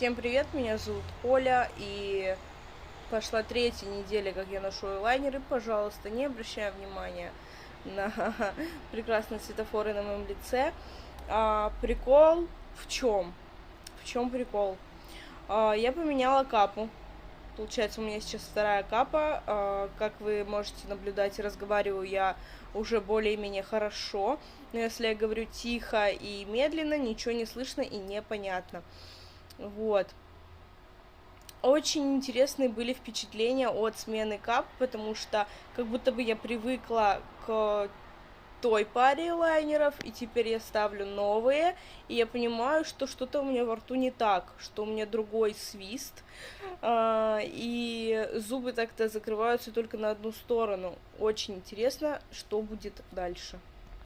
Всем привет, меня зовут Оля, и пошла третья неделя, как я ношу лайнеры. Пожалуйста, не обращай внимания на прекрасные светофоры на моем лице. Прикол в чем? В чем прикол? Я поменяла капу. Получается, у меня сейчас вторая капа. Как вы можете наблюдать, разговариваю я уже более-менее хорошо. Но если я говорю тихо и медленно, ничего не слышно и непонятно. Вот. Очень интересные были впечатления от смены кап, потому что как будто бы я привыкла к той паре лайнеров, и теперь я ставлю новые, и я понимаю, что что-то у меня во рту не так, что у меня другой свист, и зубы так-то закрываются только на одну сторону. Очень интересно, что будет дальше.